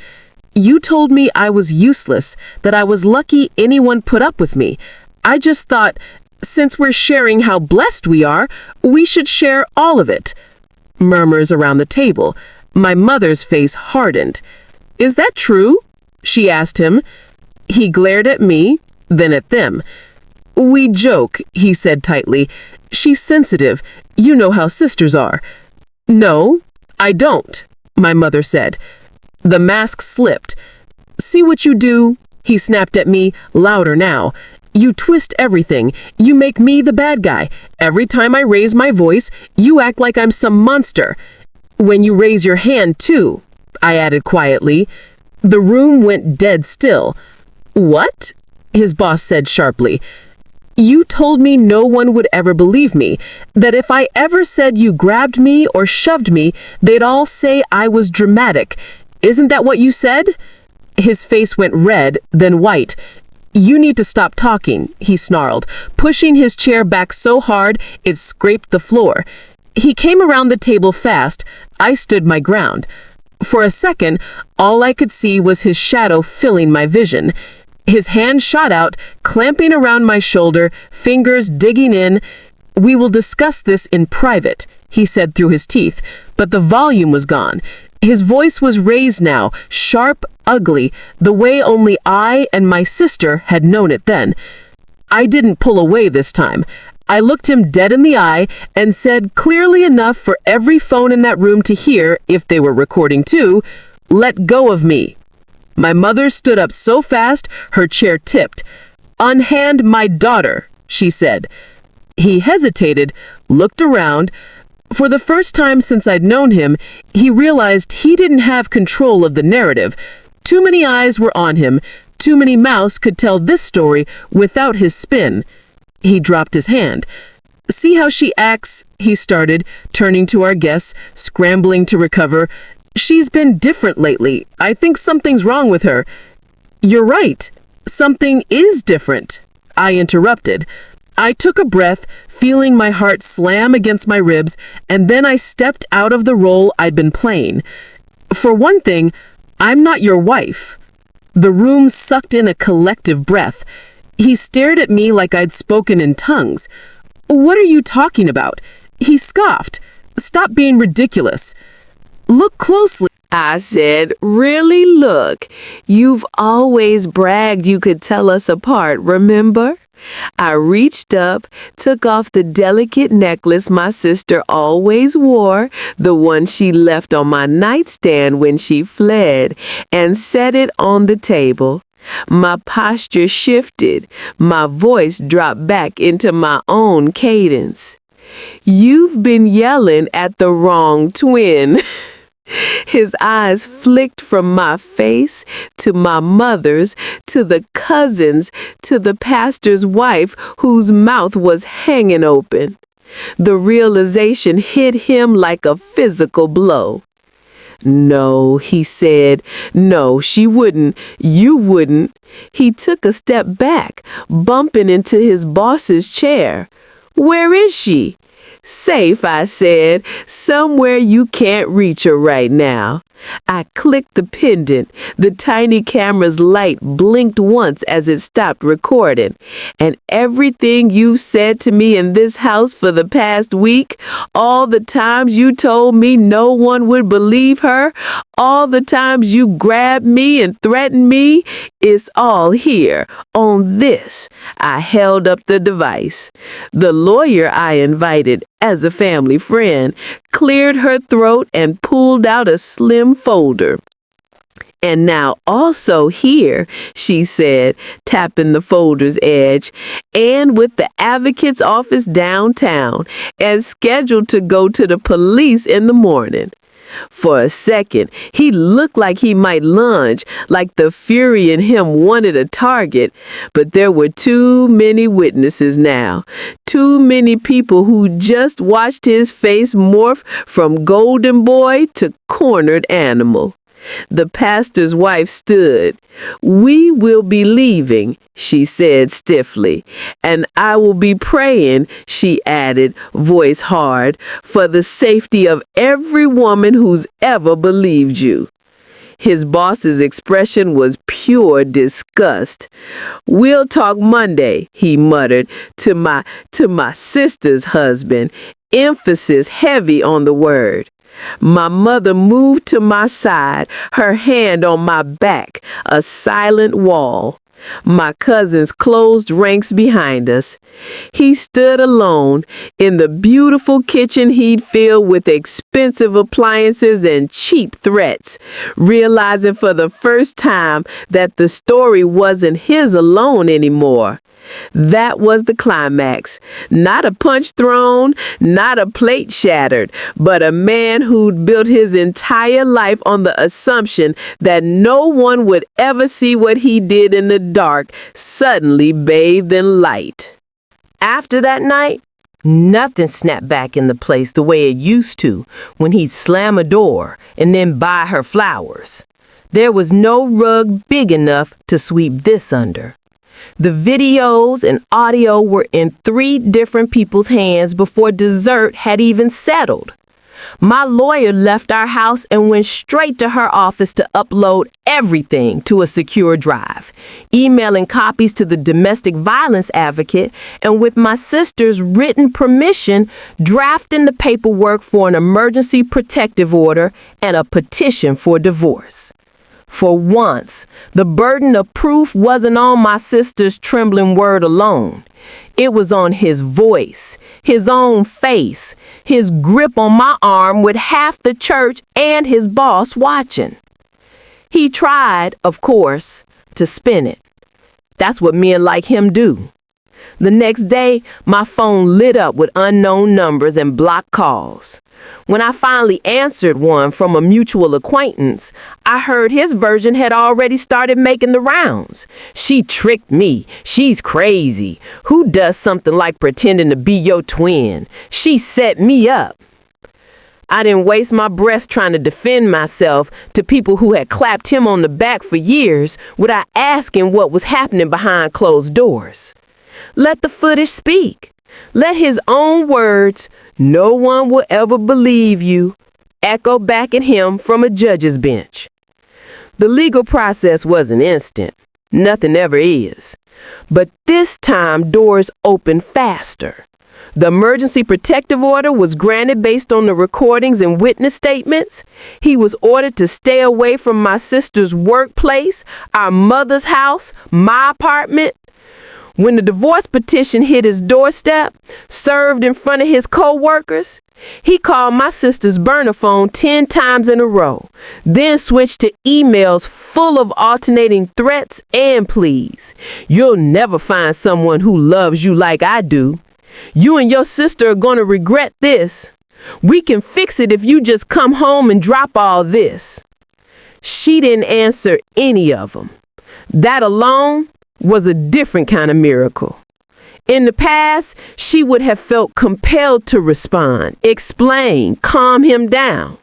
"You told me I was useless, that I was lucky anyone put up with me. I just thought, since we're sharing how blessed we are, we should share all of it." Murmurs around the table. My mother's face hardened. "Is that true?" she asked him. He glared at me, then at them. "We joke," he said tightly. "She's sensitive. You know how sisters are." "No, I don't," my mother said. The mask slipped. "See what you do?" he snapped at me, louder now. "You twist everything. You make me the bad guy. Every time I raise my voice, you act like I'm some monster. When you raise your hand, too," I added quietly. The room went dead still. "What?" his boss said sharply. "You told me no one would ever believe me, that if I ever said you grabbed me or shoved me, they'd all say I was dramatic. Isn't that what you said?" His face went red, then white. "You need to stop talking," he snarled, pushing his chair back so hard it scraped the floor. He came around the table fast. I stood my ground. For a second, all I could see was his shadow filling my vision. His hand shot out, clamping around my shoulder, fingers digging in. "We will discuss this in private," he said through his teeth, but the volume was gone. His voice was raised now, sharp, ugly, the way only I and my sister had known it then. I didn't pull away this time. I looked him dead in the eye and said clearly enough for every phone in that room to hear, if they were recording too, "Let go of me." My mother stood up so fast her chair tipped. "Unhand my daughter," she said. He hesitated, looked around. For the first time since I'd known him, he realized he didn't have control of the narrative. Too many eyes were on him. Too many mouths could tell this story without his spin. He dropped his hand. "See how she acts," he started, turning to our guests, scrambling to recover. "She's been different lately. I think something's wrong with her." "You're right. Something is different," I interrupted. I took a breath, feeling my heart slam against my ribs, and then I stepped out of the role I'd been playing. "For one thing, I'm not your wife." The room sucked in a collective breath. He stared at me like I'd spoken in tongues. "What are you talking about?" He scoffed. "Stop being ridiculous. Look closely." I said, "Really, look. You've always bragged you could tell us apart, remember?" I reached up, took off the delicate necklace my sister always wore, the one she left on my nightstand when she fled, and set it on the table. My posture shifted. My voice dropped back into my own cadence. "You've been yelling at the wrong twin." His eyes flicked from my face to my mother's, to the cousin's, to the pastor's wife whose mouth was hanging open. The realization hit him like a physical blow. "No," he said. "No, she wouldn't. You wouldn't." He took a step back, bumping into his boss's chair. "Where is she?" "Safe," I said. "Somewhere you can't reach her right now." I clicked the pendant. The tiny camera's light blinked once as it stopped recording. "And everything you've said to me in this house for the past week, all the times you told me no one would believe her, all the times you grabbed me and threatened me, it's all here on this." I held up the device. The lawyer I invited as a family friend cleared her throat and pulled out a slim folder. "And now also here," she said, tapping the folder's edge, "and with the advocate's office downtown, and scheduled to go to the police in the morning." For a second, he looked like he might lunge, like the fury in him wanted a target. But there were too many witnesses now. Too many people who just watched his face morph from golden boy to cornered animal. The pastor's wife stood. "We will be leaving," she said stiffly. "And I will be praying," she added, voice hard, "for the safety of every woman who's ever believed you." His boss's expression was pure disgust. "We'll talk Monday," he muttered to my sister's husband, emphasis heavy on the word. My mother moved to my side, her hand on my back, a silent wall. My cousins closed ranks behind us. He stood alone in the beautiful kitchen he'd filled with expensive appliances and cheap threats, realizing for the first time that the story wasn't his alone anymore. That was the climax. Not a punch thrown, not a plate shattered, but a man who'd built his entire life on the assumption that no one would ever see what he did in the dark, suddenly bathed in light. After that night, nothing snapped back in the place the way it used to when he'd slam a door and then buy her flowers. There was no rug big enough to sweep this under. The videos and audio were in 3 different people's hands before dessert had even settled. My lawyer left our house and went straight to her office to upload everything to a secure drive, emailing copies to the domestic violence advocate, and with my sister's written permission, drafting the paperwork for an emergency protective order and a petition for divorce. For once, the burden of proof wasn't on my sister's trembling word alone. It was on his voice, his own face, his grip on my arm with half the church and his boss watching. He tried, of course, to spin it. That's what men like him do. The next day, my phone lit up with unknown numbers and blocked calls. When I finally answered one from a mutual acquaintance, I heard his version had already started making the rounds. She tricked me. She's crazy. Who does something like pretending to be your twin? She set me up. I didn't waste my breath trying to defend myself to people who had clapped him on the back for years without asking what was happening behind closed doors. Let the footage speak. Let his own words, "No one will ever believe you," echo back at him from a judge's bench. The legal process wasn't instant. Nothing ever is. But this time, doors opened faster. The emergency protective order was granted based on the recordings and witness statements. He was ordered to stay away from my sister's workplace, our mother's house, my apartment. When the divorce petition hit his doorstep, served in front of his co-workers, he called my sister's burner phone 10 times in a row, then switched to emails full of alternating threats and pleas. "You'll never find someone who loves you like I do. You and your sister are going to regret this. We can fix it if you just come home and drop all this." She didn't answer any of them. That alone was a different kind of miracle. In the past, she would have felt compelled to respond, explain, calm him down.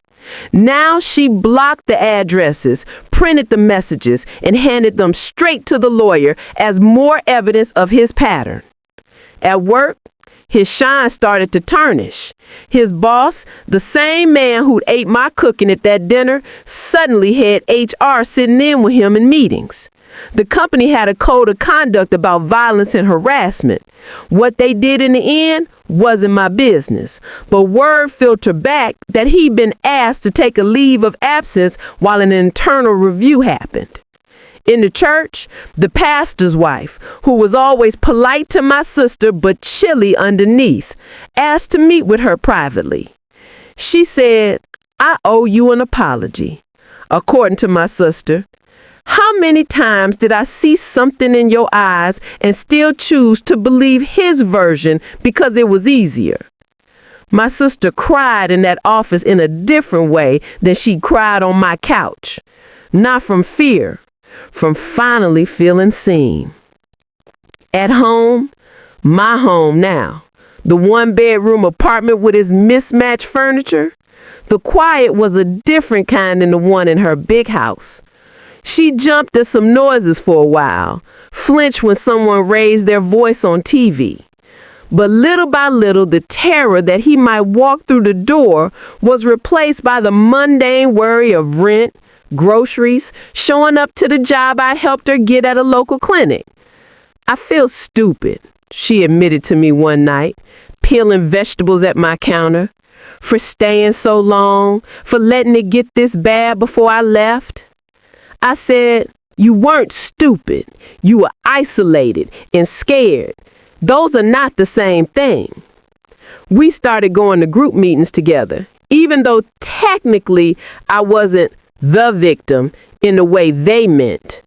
Now she blocked the addresses, printed the messages, and handed them straight to the lawyer as more evidence of his pattern. At work, his shine started to tarnish. His boss, the same man who'd ate my cooking at that dinner, suddenly had HR sitting in with him in meetings. The company had a code of conduct about violence and harassment. What they did in the end wasn't my business, but word filtered back that he'd been asked to take a leave of absence while an internal review happened. In the church, the pastor's wife, who was always polite to my sister but chilly underneath, asked to meet with her privately. She said, "I owe you an apology." According to my sister, "How many times did I see something in your eyes and still choose to believe his version because it was easier?" My sister cried in that office in a different way than she cried on my couch. Not from fear, from finally feeling seen. At home, my home now, the one-bedroom apartment with its mismatched furniture, the quiet was a different kind than the one in her big house. She jumped at some noises for a while, flinched when someone raised their voice on TV. But little by little, the terror that he might walk through the door was replaced by the mundane worry of rent, groceries, showing up to the job I'd helped her get at a local clinic. "I feel stupid," she admitted to me one night, peeling vegetables at my counter, "for staying so long, for letting it get this bad before I left." I said, "You weren't stupid. You were isolated and scared. Those are not the same thing." We started going to group meetings together, even though technically I wasn't the victim in the way they meant.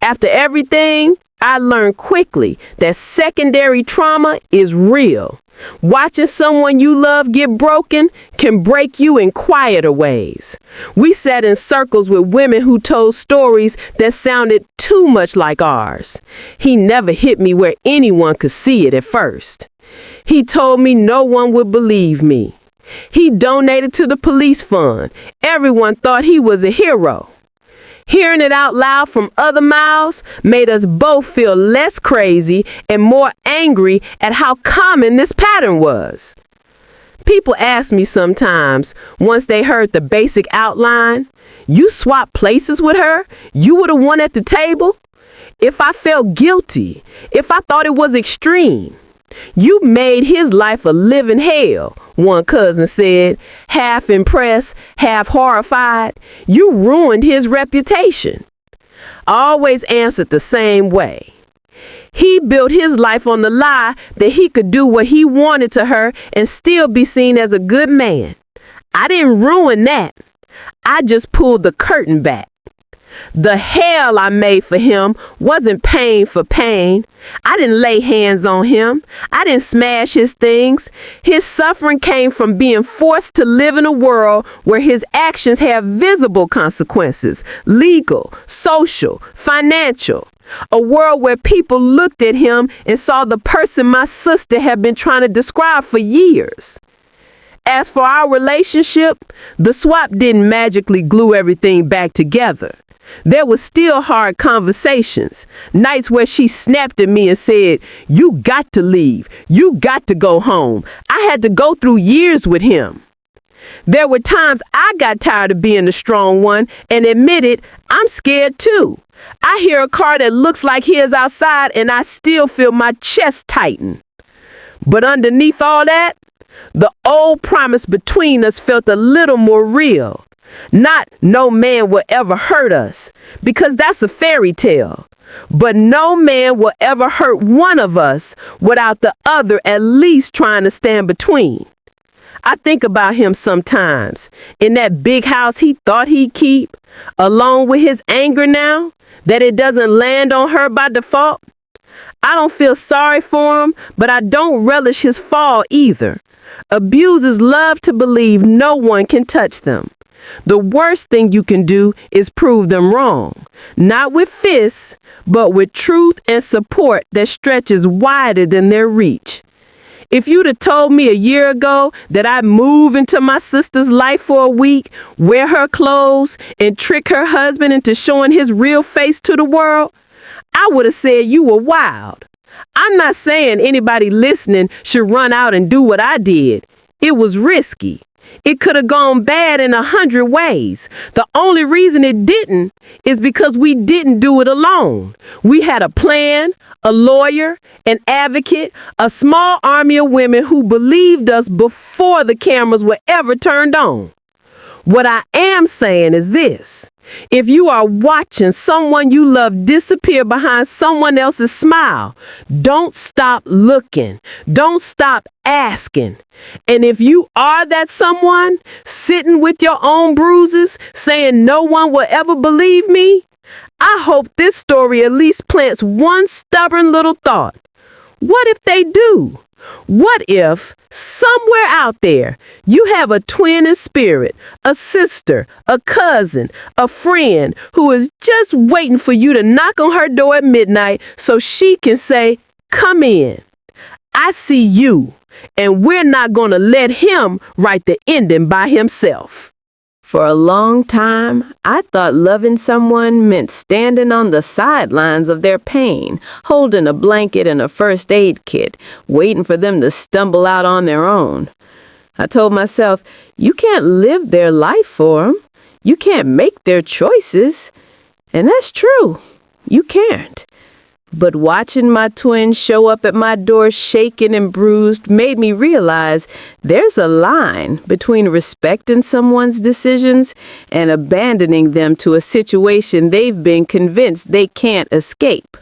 After everything, I learned quickly that secondary trauma is real. Watching someone you love get broken can break you in quieter ways. We sat in circles with women who told stories that sounded too much like ours. He never hit me where anyone could see it at first. He told me no one would believe me. He donated to the police fund. Everyone thought he was a hero. Hearing it out loud from other mouths made us both feel less crazy and more angry at how common this pattern was. People ask me sometimes, once they heard the basic outline, you swapped places with her? You were the one at the table? If I felt guilty, if I thought it was extreme. You made his life a living hell, one cousin said, half impressed, half horrified. You ruined his reputation. I always answered the same way. He built his life on the lie that he could do what he wanted to her and still be seen as a good man. I didn't ruin that. I just pulled the curtain back. The hell I made for him wasn't pain for pain. I didn't lay hands on him. I didn't smash his things. His suffering came from being forced to live in a world where his actions have visible consequences, legal, social, financial. A world where people looked at him and saw the person my sister had been trying to describe for years. As for our relationship, the swap didn't magically glue everything back together. There were still hard conversations, nights where she snapped at me and said, "You got to leave. You got to go home." I had to go through years with him. There were times I got tired of being the strong one and admitted I'm scared too. I hear a car that looks like his outside and I still feel my chest tighten. But underneath all that, the old promise between us felt a little more real. Not no man will ever hurt us, because that's a fairy tale. But no man will ever hurt one of us without the other at least trying to stand between. I think about him sometimes, in that big house he thought he'd keep, along with his anger now, that it doesn't land on her by default. I don't feel sorry for him, but I don't relish his fall either. Abusers love to believe no one can touch them. The worst thing you can do is prove them wrong, not with fists, but with truth and support that stretches wider than their reach. If you'd have told me a year ago that I'd move into my sister's life for a week, wear her clothes, and trick her husband into showing his real face to the world, I would have said you were wild. I'm not saying anybody listening should run out and do what I did. It was risky. It could have gone bad in 100 ways. The only reason it didn't is because we didn't do it alone. We had a plan, a lawyer, an advocate, a small army of women who believed us before the cameras were ever turned on. What I am saying is this. If you are watching someone you love disappear behind someone else's smile, don't stop looking. Don't stop asking. And if you are that someone sitting with your own bruises, saying no one will ever believe me, I hope this story at least plants one stubborn little thought. What if they do? What if somewhere out there you have a twin in spirit, a sister, a cousin, a friend who is just waiting for you to knock on her door at midnight so she can say, "Come in. I see you, and we're not going to let him write the ending by himself." For a long time, I thought loving someone meant standing on the sidelines of their pain, holding a blanket and a first aid kit, waiting for them to stumble out on their own. I told myself, you can't live their life for them. You can't make their choices. And that's true. You can't. But watching my twin show up at my door shaken and bruised made me realize there's a line between respecting someone's decisions and abandoning them to a situation they've been convinced they can't escape.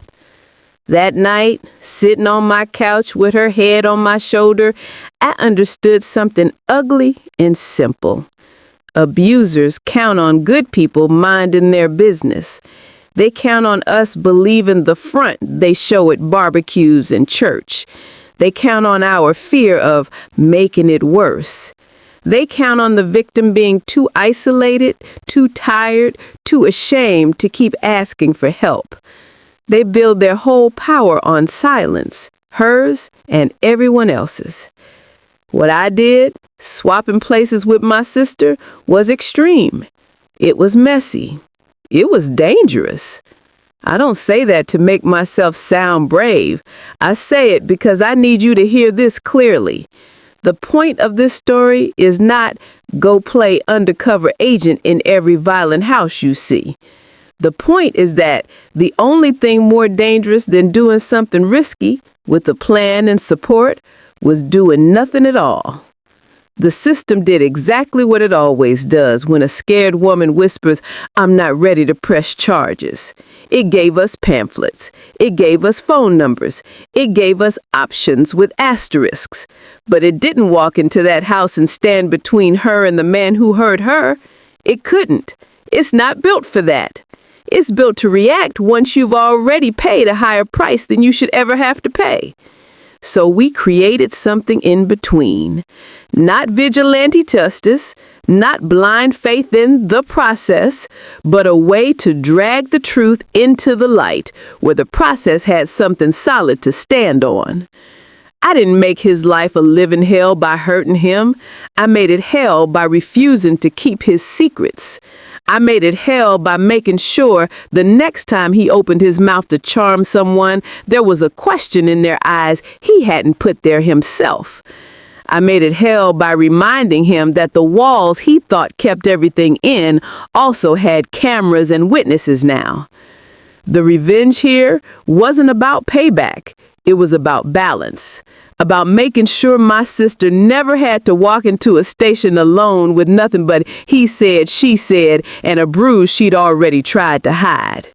That night, sitting on my couch with her head on my shoulder, I understood something ugly and simple. Abusers count on good people minding their business. They count on us believing the front they show at barbecues and church. They count on our fear of making it worse. They count on the victim being too isolated, too tired, too ashamed to keep asking for help. They build their whole power on silence, hers and everyone else's. What I did, swapping places with my sister, was extreme. It was messy. It was dangerous. I don't say that to make myself sound brave. I say it because I need you to hear this clearly. The point of this story is not go play undercover agent in every violent house you see. The point is that the only thing more dangerous than doing something risky with a plan and support was doing nothing at all. The system did exactly what it always does when a scared woman whispers, "I'm not ready to press charges." It gave us pamphlets. It gave us phone numbers. It gave us options with asterisks. But it didn't walk into that house and stand between her and the man who hurt her. It couldn't. It's not built for that. It's built to react once you've already paid a higher price than you should ever have to pay. So we created something in between. Not vigilante justice, not blind faith in the process, but a way to drag the truth into the light where the process had something solid to stand on. I didn't make his life a living hell by hurting him. I made it hell by refusing to keep his secrets. I made it hell by making sure the next time he opened his mouth to charm someone, there was a question in their eyes he hadn't put there himself. I made it hell by reminding him that the walls he thought kept everything in also had cameras and witnesses now. The revenge here wasn't about payback. It was about balance, about making sure my sister never had to walk into a station alone with nothing but he said, she said, and a bruise she'd already tried to hide.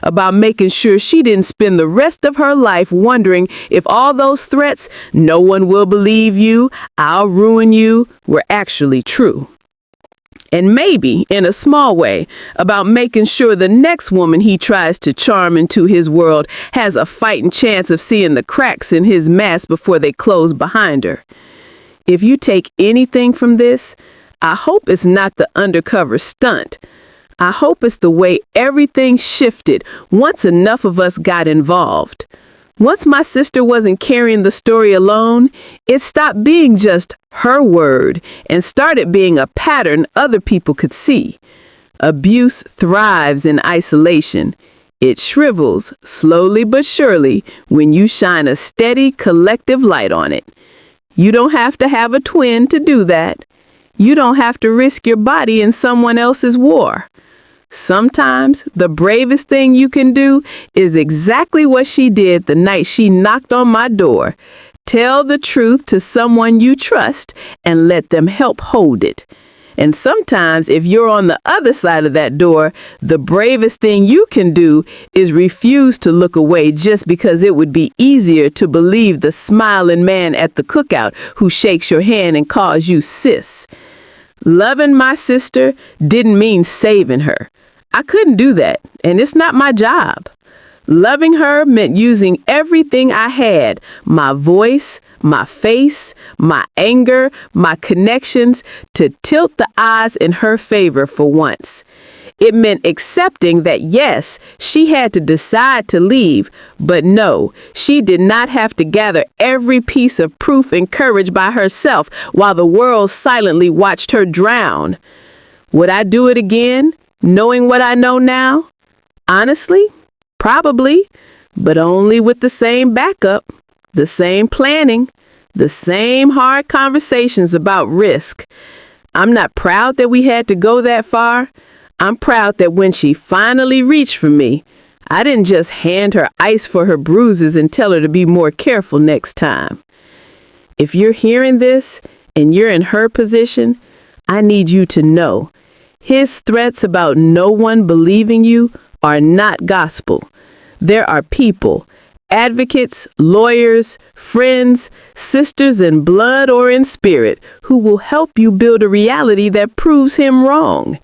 About making sure she didn't spend the rest of her life wondering if all those threats, "No one will believe you, I'll ruin you," were actually true. And maybe, in a small way, about making sure the next woman he tries to charm into his world has a fighting chance of seeing the cracks in his mask before they close behind her. If you take anything from this, I hope it's not the undercover stunt. I hope it's the way everything shifted once enough of us got involved. Once my sister wasn't carrying the story alone, it stopped being just her word and started being a pattern other people could see. Abuse thrives in isolation. It shrivels, slowly but surely, when you shine a steady, collective light on it. You don't have to have a twin to do that. You don't have to risk your body in someone else's war. Sometimes the bravest thing you can do is exactly what she did the night she knocked on my door. Tell the truth to someone you trust and let them help hold it. And sometimes if you're on the other side of that door, the bravest thing you can do is refuse to look away just because it would be easier to believe the smiling man at the cookout who shakes your hand and calls you sis. Loving my sister didn't mean saving her. I couldn't do that, and it's not my job. Loving her meant using everything I had, my voice, my face, my anger, my connections, to tilt the odds in her favor for once. It meant accepting that, yes, she had to decide to leave, but no, she did not have to gather every piece of proof and courage by herself while the world silently watched her drown. Would I do it again, knowing what I know now? Honestly, probably, but only with the same backup, the same planning, the same hard conversations about risk. I'm not proud that we had to go that far. I'm proud that when she finally reached for me, I didn't just hand her ice for her bruises and tell her to be more careful next time. If you're hearing this and you're in her position, I need you to know his threats about no one believing you are not gospel. There are people, advocates, lawyers, friends, sisters in blood or in spirit, who will help you build a reality that proves him wrong.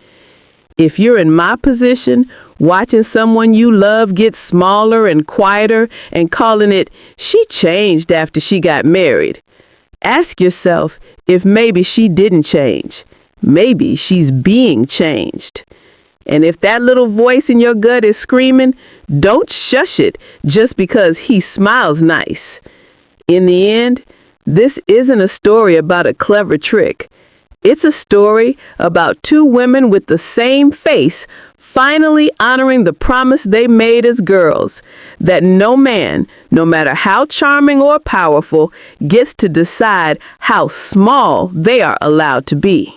If you're in my position, watching someone you love get smaller and quieter and calling it, "She changed after she got married," ask yourself if maybe she didn't change. Maybe she's being changed. And if that little voice in your gut is screaming, don't shush it just because he smiles nice. In the end, this isn't a story about a clever trick. It's a story about two women with the same face finally honoring the promise they made as girls, that no man, no matter how charming or powerful, gets to decide how small they are allowed to be.